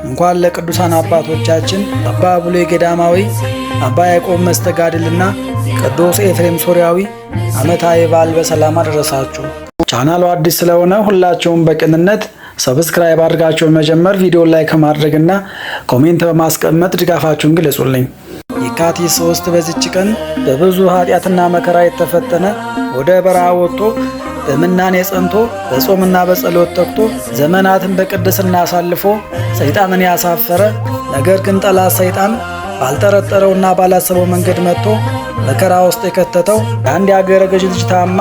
እንኳን ለቅዱሳን አባቶቻችን አባ ቡሌ ገዳማዊ፣ አባ ያዕቆብ መስተጋድልና ቅዱስ ኤፍሬም ሶርያዊ ዓመታዊ በዓል በሰላም አደረሳችሁ። ቻናሉ አዲስ ስለሆነ ሁላችሁም በቅንነት ሰብስክራይብ አድርጋችሁ መጀመር፣ ቪዲዮ ላይክ ማድረግና ኮሜንት በማስቀመጥ ድጋፋችሁን ግለጹልኝ። የካቲት 3 በዚች ቀን በብዙ ኃጢአትና መከራ የተፈተነ ወደ በረሃ ወጥቶ በምናኔ ጸንቶ በጾምና በጸሎት ተግቶ ዘመናትን በቅድስና አሳልፎ ሰይጣንን ያሳፈረ፣ ነገር ግን ጠላት ሰይጣን ባልጠረጠረውና ባላሰበው መንገድ መጥቶ መከራ ውስጥ የከተተው የአንድ የአገረ ገዥ ልጅ ታማ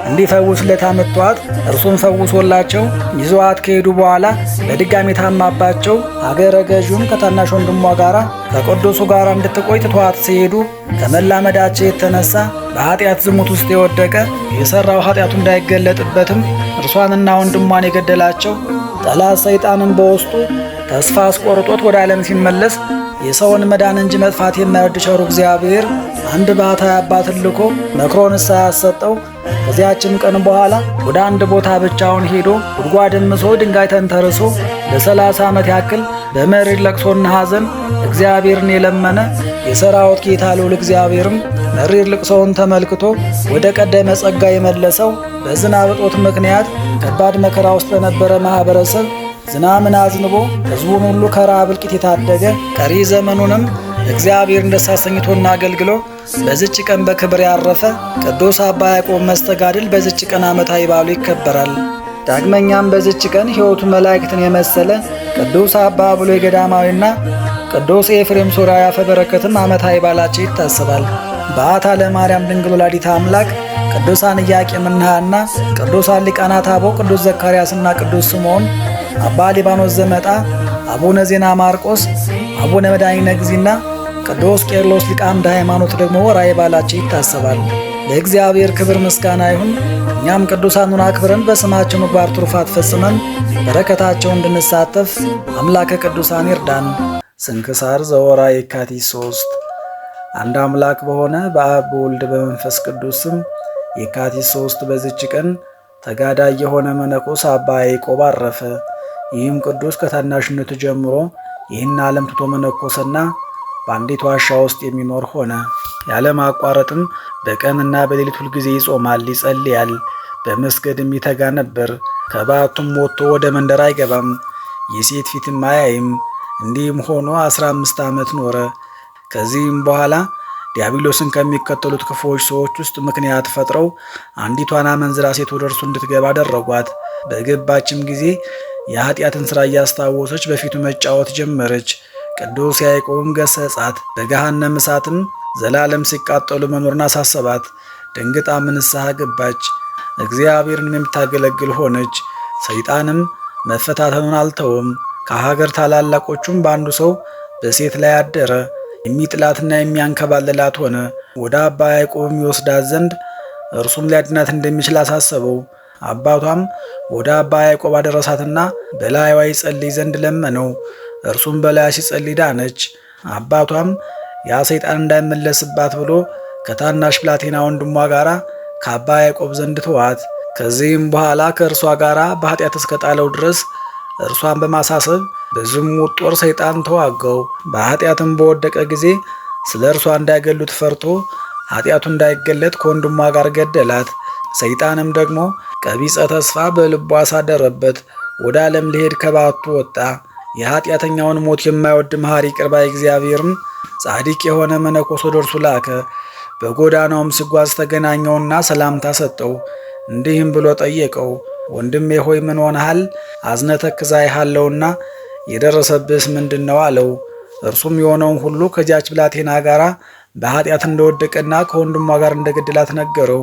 እንዲፈውስለት አመጧት። እርሱም ፈውሶላቸው ይዘዋት ከሄዱ በኋላ በድጋሚ ታማባቸው አገረ ገዥም ከታናሽ ወንድሟ ጋራ ከቅዱሱ ጋር እንድትቆይ ትተዋት ሲሄዱ ከመላመዳቸው የተነሳ በኃጢአት ዝሙት ውስጥ የወደቀ የሰራው ኃጢአቱ እንዳይገለጥበትም እርሷንና ወንድሟን የገደላቸው ጠላት ሰይጣንን በውስጡ ተስፋ አስቆርጦት ወደ ዓለም ሲመለስ የሰውን መዳን እንጂ መጥፋት የማይወድ ቸሩ እግዚአብሔር አንድ ባህታዊ አባትን ልኮ መክሮ ንስሐ ያሰጠው። ከዚያችም ቀን በኋላ ወደ አንድ ቦታ ብቻውን ሄዶ ጉድጓድን ምሶ ድንጋይ ተንተርሶ ለ30 ዓመት ያክል በመሪር ለቅሶና ሐዘን እግዚአብሔርን የለመነ የሰራዊት ጌታ ልዑል እግዚአብሔርም መሪር ልቅሶውን ተመልክቶ ወደ ቀደመ ጸጋ የመለሰው በዝናብ እጦት ምክንያት ከባድ መከራ ውስጥ ለነበረ ማህበረሰብ ዝናምን አዝንቦ ሕዝቡን ሁሉ ከረሃብ እልቂት የታደገ ቀሪ ዘመኑንም እግዚአብሔርን ደስ አሰኝቶና አገልግሎ በዚች ቀን በክብር ያረፈ ቅዱስ አባ ያዕቆብ መስተጋድል በዚች ቀን ዓመታዊ በዓሉ ይከበራል። ዳግመኛም በዚች ቀን ሕይወቱ መላእክትን የመሰለ ቅዱስ አባ ቡሌ ገዳማዊና ቅዱስ ኤፍሬም ሶርያዊ አፈ በረከትም ዓመታዊ በዓላቸው ይታሰባል። በዓታ ለማርያም ድንግል ወላዲተ አምላክ ቅዱሳን ኢያቄምና ሐና፣ ቅዱሳን ሊቃናት አበው ቅዱስ ዘካርያስና ቅዱስ ስምዖን፣ አባ ሊባኖስ ዘመጣ፣ አቡነ ዜና ማርቆስ፣ አቡነ መድኃኒነ እግዚእና ቅዱስ ቄርሎስ ሊቀ አምደ ሃይማኖት ደግሞ ወርኃዊ በዓላቸው ይታሰባል። ለእግዚአብሔር ክብር ምስጋና ይሁን። እኛም ቅዱሳኑን አክብረን በስማቸው ምግባር ትሩፋት ፈጽመን በረከታቸው እንድንሳተፍ አምላከ ቅዱሳን ይርዳን። ስንክሳር ዘወርኃ የካቲት 3 አንድ አምላክ በሆነ በአብ በወልድ በመንፈስ ቅዱስ ስም የካቲት 3 በዚች ቀን ተጋዳይ የሆነ መነኮስ አባ ያዕቆብ አረፈ። ይህም ቅዱስ ከታናሽነቱ ጀምሮ ይህን ዓለም ትቶ መነኮሰና በአንዲት ዋሻ ውስጥ የሚኖር ሆነ። ያለማቋረጥም በቀንና በሌሊት ሁልጊዜ ይጾማል፣ ይጸልያል፣ በመስገድም ይተጋ ነበር። ከበዓቱም ወጥቶ ወደ መንደር አይገባም፣ የሴት ፊትም አያይም። እንዲህም ሆኖ 15 ዓመት ኖረ። ከዚህም በኋላ ዲያብሎስን ከሚከተሉት ክፉዎች ሰዎች ውስጥ ምክንያት ፈጥረው አንዲቷን አመንዝራ ሴት ወደ እርሱ እንድትገባ አደረጓት። በገባችም ጊዜ የኃጢአትን ሥራ እያስታወሰች በፊቱ መጫወት ጀመረች። ቅዱስ ያዕቆብም ገሰጻት። በገሃነመ እሳትም ዘላለም ሲቃጠሉ መኖርን አሳሰባት። ደንግጣም ንስሐ ገባች፣ እግዚአብሔርን የምታገለግል ሆነች። ሰይጣንም መፈታተኑን አልተውም። ከሀገር ታላላቆቹም በአንዱ ሰው በሴት ላይ አደረ። የሚጥላትና የሚያንከባልላት ሆነ። ወደ አባ ያዕቆብም ይወስዳት ዘንድ እርሱም ሊያድናት እንደሚችል አሳሰበው። አባቷም ወደ አባ ያዕቆብ አደረሳትና በላይዋ ይጸልይ ዘንድ ለመነው። እርሱም በላያ ሲጸልይ ዳነች። አባቷም ያ ሰይጣን እንዳይመለስባት ብሎ ከታናሽ ብላቴና ወንድሟ ጋር ከአባ ያዕቆብ ዘንድ ተዋት። ከዚህም በኋላ ከእርሷ ጋር በኃጢአት እስከ ጣለው ድረስ እርሷን በማሳሰብ በዝሙት ጦር ሰይጣን ተዋጋው። በኃጢአትም በወደቀ ጊዜ ስለ እርሷ እንዳይገሉት ፈርቶ ኃጢአቱ እንዳይገለጥ ከወንድሟ ጋር ገደላት። ሰይጣንም ደግሞ ቀቢጸ ተስፋ በልቧ አሳደረበት። ወደ ዓለም ሊሄድ ከበዓቱ ወጣ። የኃጢአተኛውን ሞት የማይወድ መሐሪ ይቅር ባይ እግዚአብሔርም ጻድቅ የሆነ መነኮስ ወደ እርሱ ላከ። በጎዳናውም ሲጓዝ ተገናኘውና ሰላምታ ሰጠው። እንዲህም ብሎ ጠየቀው፣ ወንድሜ ሆይ ምን ሆነሃል? አዝነህ ተክዘሃለሁና የደረሰብህስ ምንድን ነው አለው። እርሱም የሆነውን ሁሉ ከዚያች ብላቴና ጋር በኃጢአት እንደወደቀና ከወንድሟ ጋር እንደገደላት ነገረው።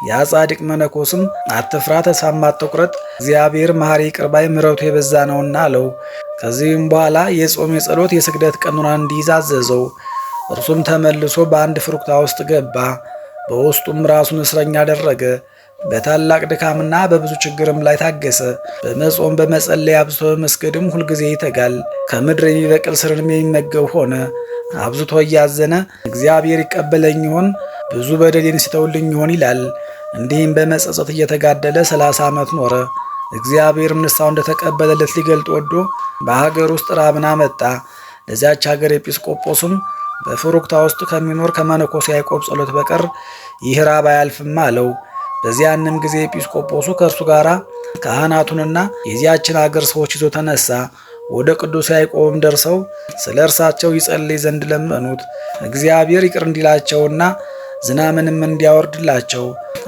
ያ ጻድቅ መነኮስም አትፍራ፣ ተስፋም አትቁረጥ፣ እግዚአብሔር መሐሪ ይቅር ባይ ምሕረቱ የበዛ ነውና አለው። ከዚህም በኋላ የጾም የጸሎት የስግደት ቀኑን እንዲይዝ አዘዘው። እርሱም ተመልሶ በአንድ ፍሩክታ ውስጥ ገባ። በውስጡም ራሱን እስረኛ አደረገ። በታላቅ ድካምና በብዙ ችግርም ላይ ታገሰ። በመጾም በመጸለይ አብዝቶ በመስገድም ሁልጊዜ ይተጋል። ከምድር የሚበቅል ስርንም የሚመገብ ሆነ። አብዝቶ እያዘነ እግዚአብሔር ይቀበለኝ ይሆን? ብዙ በደሌን ሲተውልኝ ይሆን ይላል። እንዲህም በመጸጸት እየተጋደለ 30 ዓመት ኖረ። እግዚአብሔርም ንስሐው እንደተቀበለለት ሊገልጥ ወዶ በሀገር ውስጥ ራብን አመጣ። ለዚያች ሀገር ኤጲስቆጶስም በፍሩክታ ውስጥ ከሚኖር ከመነኮስ ያዕቆብ ጸሎት በቀር ይህ ራብ አያልፍም አለው። በዚያንም ጊዜ ኤጲስቆጶሱ ከእርሱ ጋር ካህናቱንና የዚያችን አገር ሰዎች ይዞ ተነሳ። ወደ ቅዱስ ያዕቆብም ደርሰው ስለ እርሳቸው ይጸልይ ዘንድ ለመኑት፣ እግዚአብሔር ይቅር እንዲላቸውና ዝናምንም እንዲያወርድላቸው።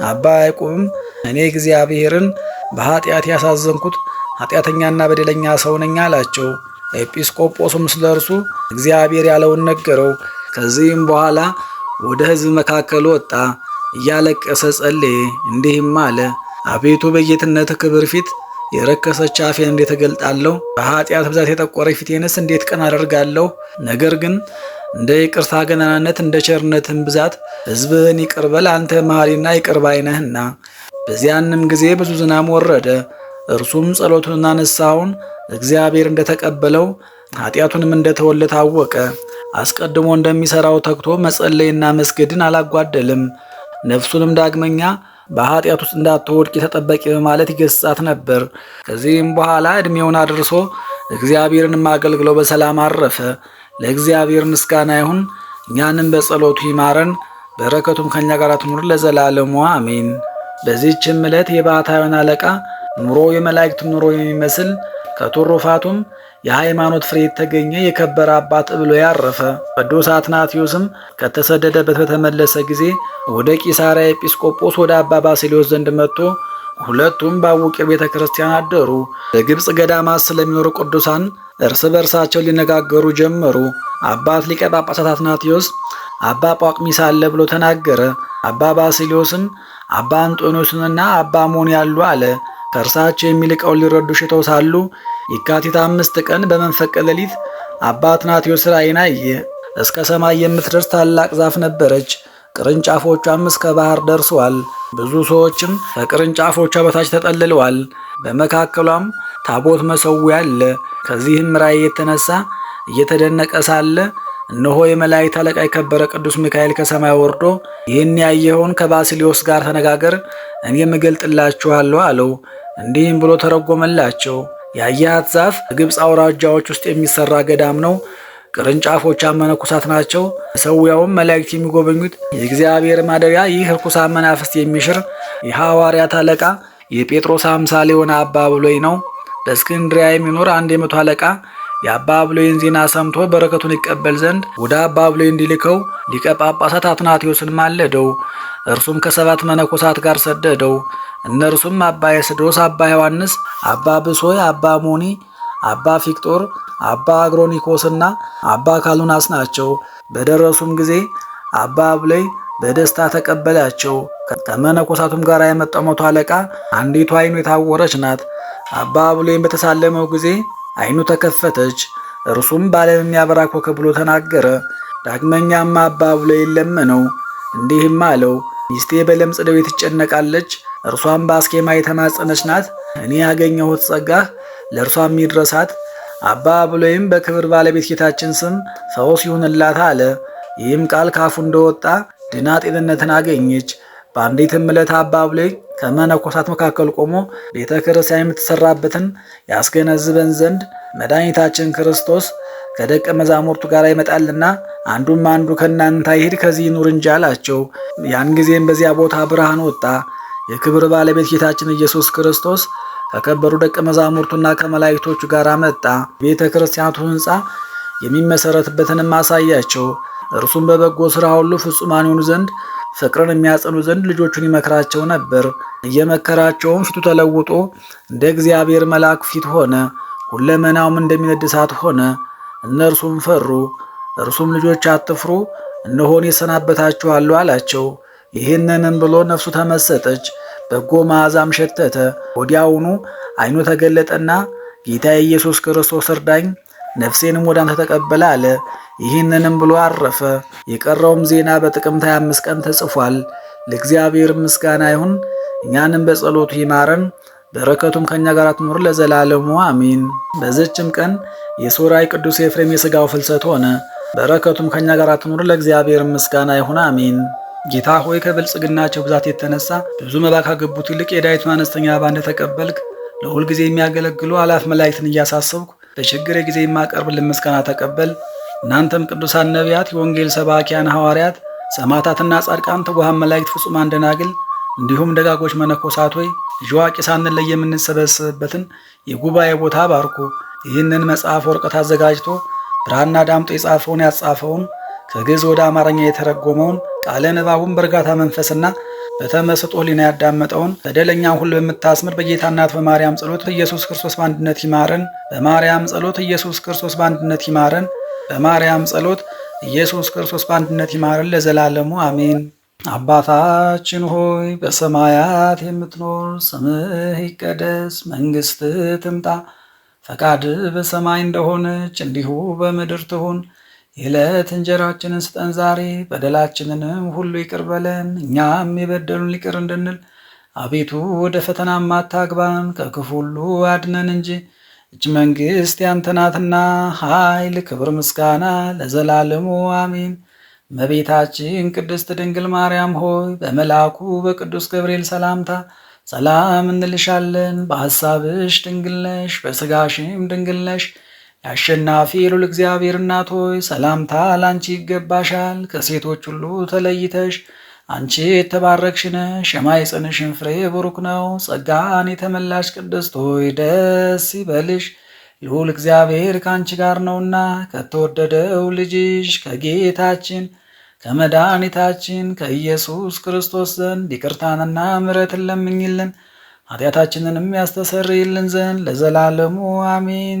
አባ ያዕቆብም እኔ እግዚአብሔርን በኃጢአት ያሳዘንኩት ኃጢአተኛና በደለኛ ሰው ነኝ አላቸው። ኤጲስቆጶስም ስለ እርሱ እግዚአብሔር ያለውን ነገረው። ከዚህም በኋላ ወደ ሕዝብ መካከል ወጣ፣ እያለቀሰ ጸለየ፣ እንዲህም አለ። አቤቱ በጌትነት ክብር ፊት የረከሰች አፌን እንዴት እገልጣለሁ? በኃጢአት ብዛት የጠቆረ ፊቴንስ እንዴት ቀና አደርጋለሁ? ነገር ግን እንደ ይቅርታ ገናናነት እንደ ቸርነትን ብዛት ሕዝብህን ይቅር በል፣ አንተ መሐሪና ይቅር ባይ ነህና። በዚያንም ጊዜ ብዙ ዝናም ወረደ። እርሱም ጸሎቱንና ንስሐውን እግዚአብሔር እንደተቀበለው ኃጢአቱንም እንደተወለ ታወቀ። አስቀድሞ እንደሚሠራው ተግቶ መጸለይና መስገድን አላጓደልም። ነፍሱንም ዳግመኛ በኃጢአት ውስጥ እንዳትወድቅ ተጠበቂ በማለት ይገሥጻት ነበር። ከዚህም በኋላ ዕድሜውን አድርሶ እግዚአብሔርንም አገልግሎ በሰላም አረፈ። ለእግዚአብሔር ምስጋና ይሁን፣ እኛንም በጸሎቱ ይማረን፣ በረከቱም ከእኛ ጋር ትኑር ለዘላለሙ አሜን። በዚህችም ዕለት የባሕታውያን አለቃ ኑሮ የመላእክት ኑሮ የሚመስል ከትሩፋቱም የሃይማኖት ፍሬ የተገኘ የከበረ አባት ብሎ ያረፈ። ቅዱስ አትናቴዎስም ከተሰደደበት በተመለሰ ጊዜ ወደ ቂሳርያ ኤጲስቆጶስ ወደ አባ ባስልዮስ ዘንድ መጥቶ ሁለቱም በአቡቂር ቤተ ክርስቲያን አደሩ። በግብፅ ገዳማት ስለሚኖሩ ቅዱሳን እርስ በርሳቸው ሊነጋገሩ ጀመሩ። አባት ሊቀ ጳጳሳት አትናቴዎስ አባ ጳቁሚስ አለ ብሎ ተናገረ። አባ ባስልዮስም አባ አንጦንዮስንና አባ አሞን ያሉ አለ። ከእርሳቸው የሚልቀውን ሊረዱ ሽተው ሳሉ የካቲት 5 ቀን በመንፈቀ ሌሊት አባ አትናቴዎስ ራእይን አየ። እስከ ሰማይ የምትደርስ ታላቅ ዛፍ ነበረች። ቅርንጫፎቿም እስከ ባህር ደርሰዋል። ብዙ ሰዎችም ከቅርንጫፎቿ በታች ተጠልለዋል። በመካከሏም ታቦት መሠዊያ አለ። ከዚህም ራእይ የተነሳ እየተደነቀ ሳለ እነሆ የመላእክት አለቃ የከበረ ቅዱስ ሚካኤል ከሰማይ ወርዶ ይህን ያየኸውን ከባስልዮስ ጋር ተነጋገር፣ እኔም እገልጥላችኋለሁ አለው። እንዲህም ብሎ ተረጎመላቸው። ያየሃት ዛፍ በግብፅ አውራጃዎች ውስጥ የሚሰራ ገዳም ነው። ቅርንጫፎቿ መነኮሳት ናቸው። መሠዊያውም መላእክት የሚጎበኙት የእግዚአብሔር ማደሪያ፣ ይህ ርኩሳን መናፍስት የሚሽር የሐዋርያት አለቃ የጴጥሮስ አምሳል የሆነ አባ ብሎይ ነው። በእስክንድርያ የሚኖር አንድ የ100 አለቃ የአባ ብሎይን ዜና ሰምቶ በረከቱን ይቀበል ዘንድ ወደ አባ ብሎይ እንዲልከው ሊቀ ጳጳሳት አትናቴዎስን ማለደው። እርሱም ከ7 መነኮሳት ጋር ሰደደው። እነርሱም አባ የስዶስ፣ አባ ዮሐንስ፣ አባ ብሶይ፣ አባ ሞኒ፣ አባ ፊቅጦር፣ አባ አግሮኒኮስና አባ ካሉናስ ናቸው። በደረሱም ጊዜ አባ ብሎይ በደስታ ተቀበላቸው። ከመነኮሳቱም ጋር የመጣው 100 አለቃ አንዲቱ ዓይኑ የታወረች ናት። አባ ብሎይም በተሳለመው ጊዜ ዓይኑ ተከፈተች። እርሱም በዓለም የሚያበራ ኮከብ ብሎ ተናገረ። ዳግመኛም አባ ብሎይን ለመነው፣ እንዲህም አለው፣ ሚስቴ በለምጽ ደዌ ትጨነቃለች። እርሷም በአስኬማ የተማጸነች ናት። እኔ ያገኘሁት ጸጋህ ለእርሷም ይድረሳት። አባ ብሎይም በክብር ባለቤት ጌታችን ስም ፈውስ ይሁንላት አለ። ይህም ቃል ካፉ እንደወጣ ድና ጤንነትን አገኘች። በአንዲትም ዕለት አባ ብሎይ ከመነኮሳት መካከል ቆሞ ቤተ ክርስቲያን የምትሰራበትን ያስገነዝበን ዘንድ መድኃኒታችን ክርስቶስ ከደቀ መዛሙርቱ ጋር ይመጣልና አንዱም አንዱ ከእናንተ አይሂድ ከዚህ ይኑር እንጂ አላቸው። ያን ጊዜም በዚያ ቦታ ብርሃን ወጣ። የክብር ባለቤት ጌታችን ኢየሱስ ክርስቶስ ከከበሩ ደቀ መዛሙርቱና ከመላእክቶቹ ጋር መጣ። ቤተ ክርስቲያኑ ሕንፃ የሚመሰረትበትንም አሳያቸው። እርሱም በበጎ ሥራ ሁሉ ፍጹማን ይሆኑ ዘንድ ፍቅርን የሚያጸኑ ዘንድ ልጆቹን ይመክራቸው ነበር። እየመከራቸውም ፊቱ ተለውጦ እንደ እግዚአብሔር መልአክ ፊት ሆነ፣ ሁለመናውም እንደሚነድ እሳት ሆነ። እነርሱም ፈሩ። እርሱም ልጆች አትፍሩ፣ እነሆን የሰናበታችኋለሁ አላቸው። ይህንንም ብሎ ነፍሱ ተመሰጠች፣ በጎ መዓዛም ሸተተ። ወዲያውኑ ዓይኑ ተገለጠና ጌታ ኢየሱስ ክርስቶስ እርዳኝ፣ ነፍሴንም ወደ አንተ ተቀበለ አለ። ይህንንም ብሎ አረፈ። የቀረውም ዜና በጥቅምት 25 ቀን ተጽፏል። ለእግዚአብሔር ምስጋና ይሁን፣ እኛንም በጸሎቱ ይማረን፣ በረከቱም ከኛ ጋር ትኑር ለዘላለሙ አሜን። በዚችም ቀን የሶርያዊ ቅዱስ ኤፍሬም የሥጋው ፍልሰት ሆነ። በረከቱም ከኛ ጋር ትኑር፣ ለእግዚአብሔር ምስጋና ይሁን አሜን። ጌታ ሆይ ከብልጽግናቸው ብዛት የተነሳ ብዙ መባ ካገቡት ይልቅ የዳዊትን አነስተኛ መባ እንደተቀበልክ ለሁል ጊዜ የሚያገለግሉ አላፍ መላእክትን እያሳሰብኩ በችግር ጊዜ የማቀርብልን ምስጋና ተቀበል። እናንተም ቅዱሳን ነቢያት፣ የወንጌል ሰባኪያን ሐዋርያት፣ ሰማዕታትና ጻድቃን፣ ትጉሃን መላእክት፣ ፍጹማን ደናግል እንዲሁም ደጋጎች መነኮሳት ሆይ ልጅ አዋቂ ሳንለይ የምንሰበሰብበትን የጉባኤ ቦታ ባርኩ። ይህንን መጽሐፍ ወረቀት አዘጋጅቶ ብራና ዳምጦ የጻፈውን ያጻፈውን ከግዕዝ ወደ አማርኛ የተረጎመውን ቃለ ንባቡን በእርጋታ መንፈስና በተመስጦ ሕሊና ያዳመጠውን በደለኛን ሁሉ በምታስምር በጌታ እናት በማርያም ጸሎት ኢየሱስ ክርስቶስ በአንድነት ይማረን። በማርያም ጸሎት ኢየሱስ ክርስቶስ በአንድነት ይማረን። በማርያም ጸሎት ኢየሱስ ክርስቶስ በአንድነት ይማረን ለዘላለሙ አሜን። አባታችን ሆይ በሰማያት የምትኖር፣ ስምህ ይቀደስ፣ መንግሥትህ ትምጣ፣ ፈቃድህ በሰማይ እንደሆነች እንዲሁ በምድር ትሁን። የዕለት እንጀራችንን ስጠን ዛሬ፣ በደላችንንም ሁሉ ይቅር በለን እኛም የበደሉን ይቅር እንድንል። አቤቱ ወደ ፈተናም አታግባን ከክፉ ሁሉ አድነን እንጂ እች መንግሥት ያንተ ናትና፣ ኃይል፣ ክብር፣ ምስጋና ለዘላለሙ አሜን። እመቤታችን ቅድስት ድንግል ማርያም ሆይ በመልአኩ በቅዱስ ገብርኤል ሰላምታ ሰላም እንልሻለን። በሐሳብሽ ድንግል ነሽ፣ በሥጋሽም ድንግል ነሽ። የአሸናፊ ልዑል እግዚአብሔር እናት ሆይ ሰላምታ ላንቺ ይገባሻል። ከሴቶች ሁሉ ተለይተሽ አንቺ የተባረክሽ ነሽ፣ የማኅፀንሽም ፍሬ ቡሩክ ነው። ጸጋን የተመላሽ ቅድስት ሆይ ደስ ይበልሽ፣ ልዑል እግዚአብሔር ከአንቺ ጋር ነውና ከተወደደው ልጅሽ ከጌታችን ከመድኃኒታችን ከኢየሱስ ክርስቶስ ዘንድ ይቅርታንና ምሕረትን ለምኝልን ኃጢአታችንንም ያስተሰርይልን ዘንድ ለዘላለሙ አሜን።